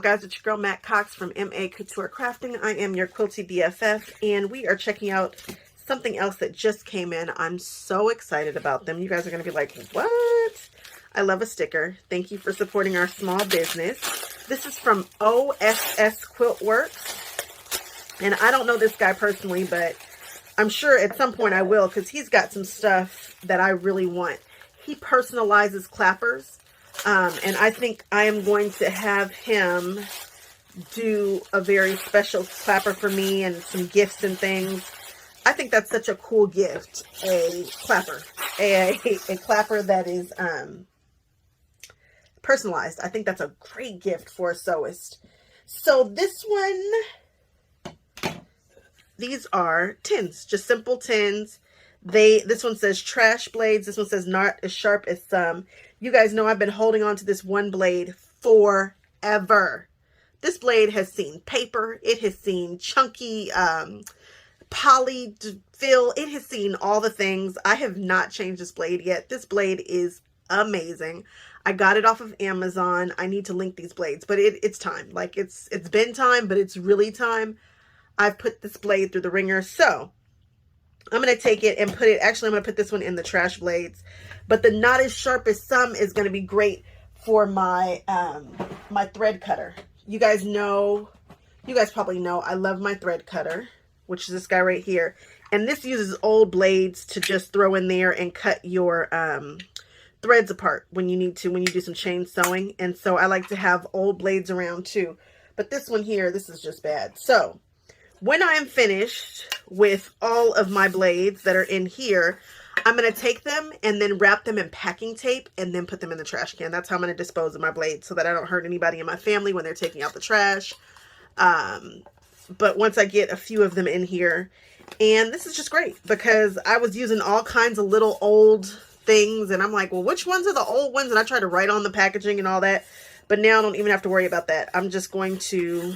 guys, it's your girl Matt Cox from Maccouture Crafting. I am your quilty BFF, and we are checking out something else that just came in. I'm so excited about them. You guys are going to be like, what? I love a sticker. Thank you for supporting our small business. This is from OSS Quilt Works, and I don't know this guy personally, but I'm sure at some point I will, because he's got some stuff that I really want. He personalizes clappers. And I think I am going to have him do a very special clapper for me and some gifts and things. I think that's such a cool gift, a clapper. A clapper that is personalized. I think that's a great gift for a sewist. So this one, these are tins, just simple tins. This one says trash blades. This one says not as sharp as some. You guys know I've been holding on to this one blade forever. This blade has seen paper. It has seen chunky poly fill. It has seen all the things. I have not changed this blade yet. This blade is amazing. I got it off of Amazon. I need to link these blades, but it's time. Like it's been time, but it's really time. I've put this blade through the ringer. So I'm going to take it and put it, actually I'm going to put this one in the trash blades, but the not as sharp as some is going to be great for my, my thread cutter. You guys know, you guys probably know, I love my thread cutter, which is this guy right here. And this uses old blades to just throw in there and cut your, threads apart when you need to, when you do some chain sewing. And so I like to have old blades around too, but this one here, this is just bad. So when I am finished with all of my blades that are in here, I'm going to take them and then wrap them in packing tape and then put them in the trash can. That's how I'm going to dispose of my blades so that I don't hurt anybody in my family when they're taking out the trash. But once I get a few of them in here, and this is just great because I was using all kinds of little old things and I'm like, well, which ones are the old ones? And I try to write on the packaging and all that, but now I don't even have to worry about that. I'm just going to...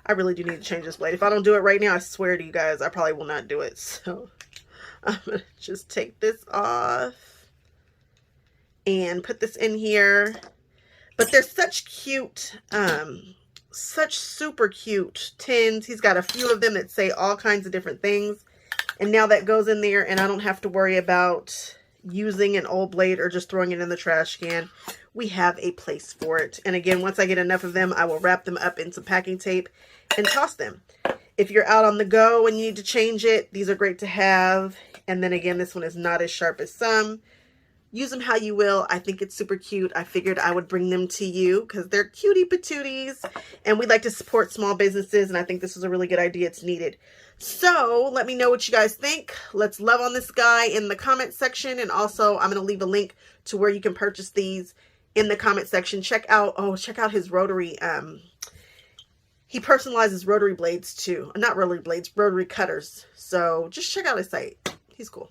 I really do need to change this blade. If I don't do it right now, I swear to you guys, I probably will not do it. So I'm going to just take this off and put this in here. But they're such cute, such super cute tins. He's got a few of them that say all kinds of different things. And now that goes in there and I don't have to worry about using an old blade or just throwing it in the trash can. We have a place for it. And again, once I get enough of them, I will wrap them up in some packing tape and toss them. If you're out on the go and you need to change it, these are great to have. And then again, this one is not as sharp as some. Use them how you will. I think it's super cute. I figured I would bring them to you because they're cutie patooties and we like to support small businesses. And I think this is a really good idea. It's needed. So let me know what you guys think. Let's love on this guy in the comment section. And also I'm going to leave a link to where you can purchase these in the comment section. Check out his Rotary. He personalizes Rotary blades too. Not Rotary blades, Rotary cutters. So just check out his site. He's cool.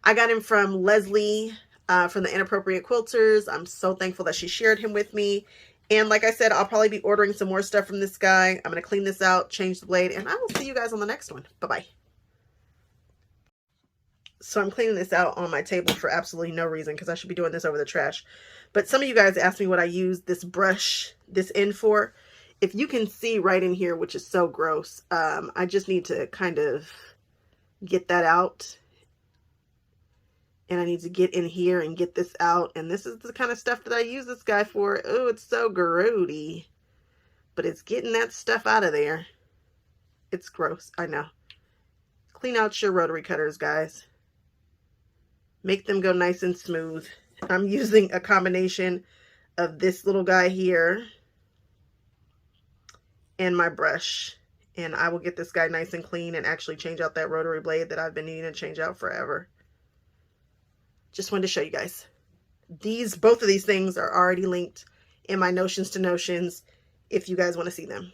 I got him from Leslie from the Inappropriate Quilters. I'm so thankful that she shared him with me. And like I said, I'll probably be ordering some more stuff from this guy. I'm going to clean this out, change the blade, and I will see you guys on the next one. Bye-bye. So I'm cleaning this out on my table for absolutely no reason because I should be doing this over the trash. But some of you guys asked me what I use this brush, this end for. If you can see right in here, which is so gross, I just need to kind of get that out. And I need to get in here and get this out. And this is the kind of stuff that I use this guy for. Oh, it's so grody. But it's getting that stuff out of there. It's gross, I know. Clean out your rotary cutters, guys. Make them go nice and smooth. I'm using a combination of this little guy here and my brush. And I will get this guy nice and clean and actually change out that rotary blade that I've been needing to change out forever. Just wanted to show you guys. Both of these things are already linked in my Notions to Notions if you guys want to see them.